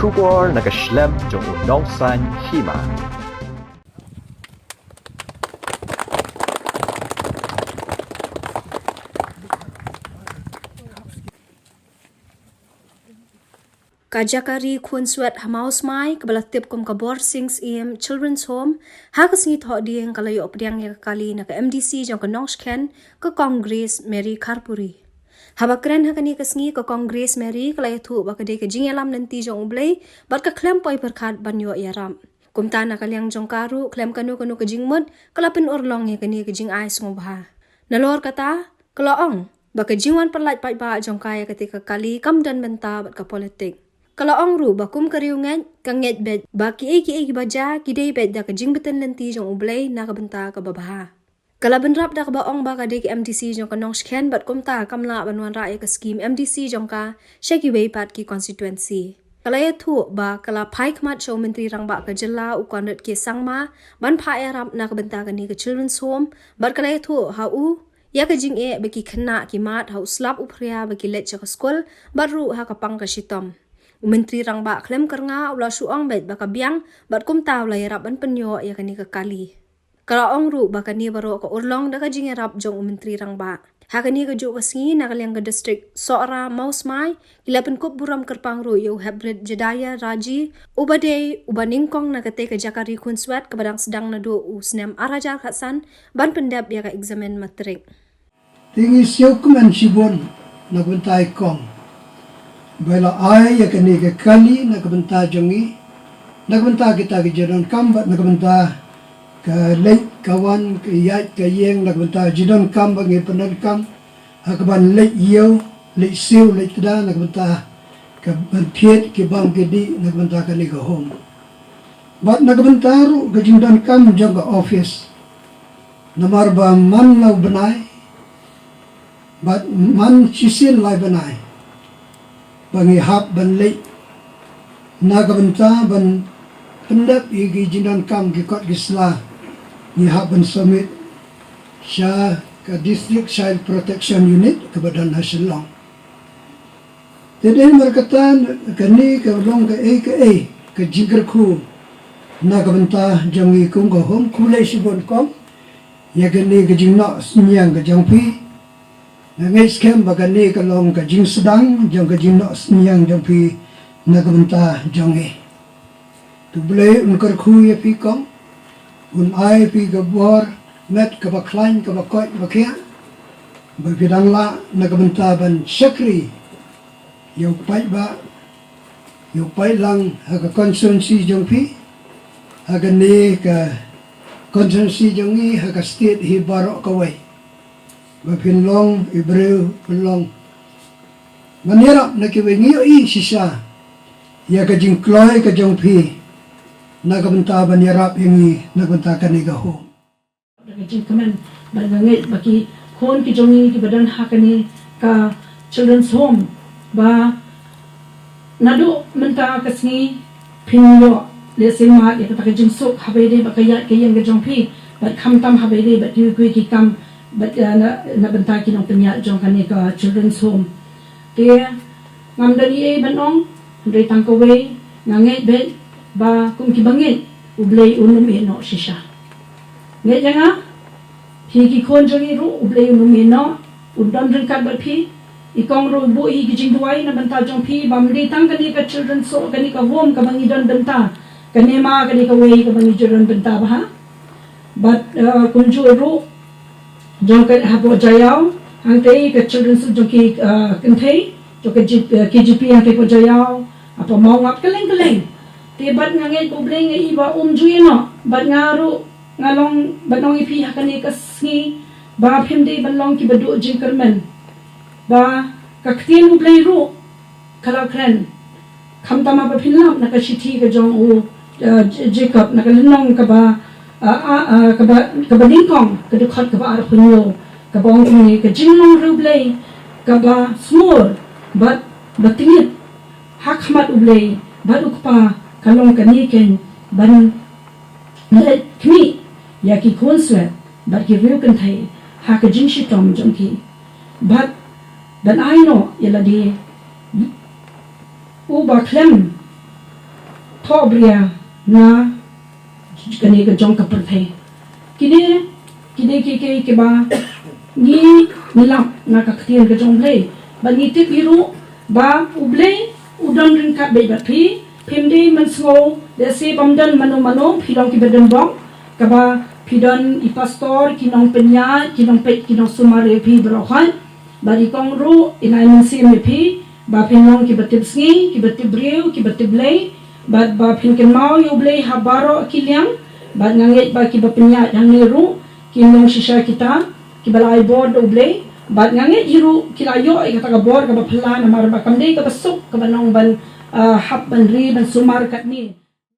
Kubor nakaslem jong unongsan Hima. Kajakari khun suat hamaus mai kabala tip kum ka Borsing Syiem Children's Home hakas ngi tho dieng kalayo Pdiang ya kali na ka MDC jong ka Nongsken ka Congress Mary Karpuri habakren hakani kasngi ka Congress Mary kalay thu bakade ka jingalam nanti jong ublay bat ka klem poi perkhat banyo yaram kumta na kalyang jong karu klem kanu ka jingmud kalapin orlong ya kani ka jing ai Sngewbha nalor kata kalaong baka jingwan perlat pai ba jong kaya ketika kali kam dan benta bat ka politik. Kalau orang ru bakum keriungan kanget bed baki eki baja kidei bed da kajing beten lenti jong ublay na kabenta ka babaha. Kalau benrap da ka baong baka dek MDC jong ka Nongsken bat kumta kamla banwan rakyat ka scheme MDC jong ka Sngewbha pat ki constituency. Kalau ya tu ba kala pai kmat show menteri rang ba ka jela ukon ke sangma ban pa arab na kabenta ka ni ka children's home bat kala ya tu hau ya ka jing e baki khna ki mat hau slap upria baki let ka skol baru ha ka pang ka shitom. Menteri rang ba klem karnga ula suang bet baka biang bat kum taw la yarap an penyo ya kani ka kali. Kala ong ru baka ni baro ka urlong da ka jing yarap jong menteri rang ba. Ha kani ka jo kasngi na kalyang ka district Soara Maus Mai ilapen kup buram kerpang ru yo hybrid jedaya raji ubade ubaningkong na kate ka jakari kun swat kabadang sedang na do usnem arajar khatsan ban pendap ya ka examen matrik. Tingi siyo kuman sibon na kuntay kong. Baila ay yakani ke kali nakabenta jongi nakabenta kita ke jadon kambat nakabenta ke lek kawan ke yat ke yeng nakabenta jadon kam bagi penan kam akaban lek yo lek siu lek tada nakabenta ke berpiet ke bang ke di nakabenta ke ni ke home bat nakabenta ru ke jadon kam jong ke office namar ba man lau benai bat man sisin lai benai bangi hap ban lek naga benta ban pendap igi jinan kam ki kot gisla ni hap ban summit sya ka district child protection unit ke badan hasilong jadi merkata kani ke long ke jingger ku naga benta jangi kung ko hom kulai sibon kom ya kani ke jingna senyang ke jangpi ngai skem bagani kalong ka jing sedang jong ka jing no sniang jong pi nagamenta jong e tu ble unkar khu ye pi kom un ai pi ga bor met ka ba klain ka ba koi ba kya ba bidang la nagamenta ban shakri yo pai ba yo pai lang ha ka constituency jong pi ha ga ne ka constituency jong i ha ka state hi baro ka wai Bapinlong Ibreu pelong manira nakiwingiyo I sisa ya ka jingkloy ka jongpi nagamenta banirap ingi nagamenta kaniga ho daga jingkaman bagangit baki kon ki jongi ki badan hakani ka children's home ba nado menta kasni pinyo le singma ya ka jingsuk habede bakaya kayang ka jongpi bat khamtam habede bat yu ki kam but na benta kinong penyak jong kani ka children's home dia ngam dari banong dari tangkawe ngangai bet ba kum ki bangit ublay unum eno shisha nge janga hi ki kon jongi ru ublay unum eno udon ringkat bat phi ikong ru bu hi ki jing duai na benta jong phi bam di tang kani ka children's home kani ka home ka bangi don benta kani ma kani ka wei ka bangi children benta ba but kunju ru jong ka habo jayao ang tei ka children's jong ki kentei jong ka KGP ang tei po jayao apa mau ngap keleng te bat ngangai bubleng ngai iba jui no bat ngaru ngalong banong ipi hakani ka sngi ba phimdei banlong ki badu jingkermen ba ka ktin bublei ru kala kren khamtama ba phinlam na ka shithi ka jong u Jacob na ka linong ka ba kabadingkong kadukhat kaba ar punyo kabong ni ka jinglong rublay kaba small but batingit hakmat ublay baduk pa kalong kaniken ban let kni yaki konswet but ki real kan thai ha ka jing shitom jongki but dan I know yala di uba klem tho bria na kani ka jong ka perthai kini ke ba ni nilam na ka khtian ka jong ble ba ni te biru ba uble udon rin ka be ba phi phimdi man sngo de se bamdan mano philong ki bedan bong ka ba phidon I pastor kinong penya kinong pet kinong sumare phi brohan bari kong ru inai man se me phi ba pinong ki batib sngi ki batib breu ki batib lei ba phinken mau yo ble habaro kiliang ba nganget ba ki ba penya yang neru kinong shisha kita ki balai board uble ba nganget hiru kilayo ay kata ka board ka ba phala na mar ba kamdei ka basuk ka ba nong ban hap ban ri ban sumar kat ni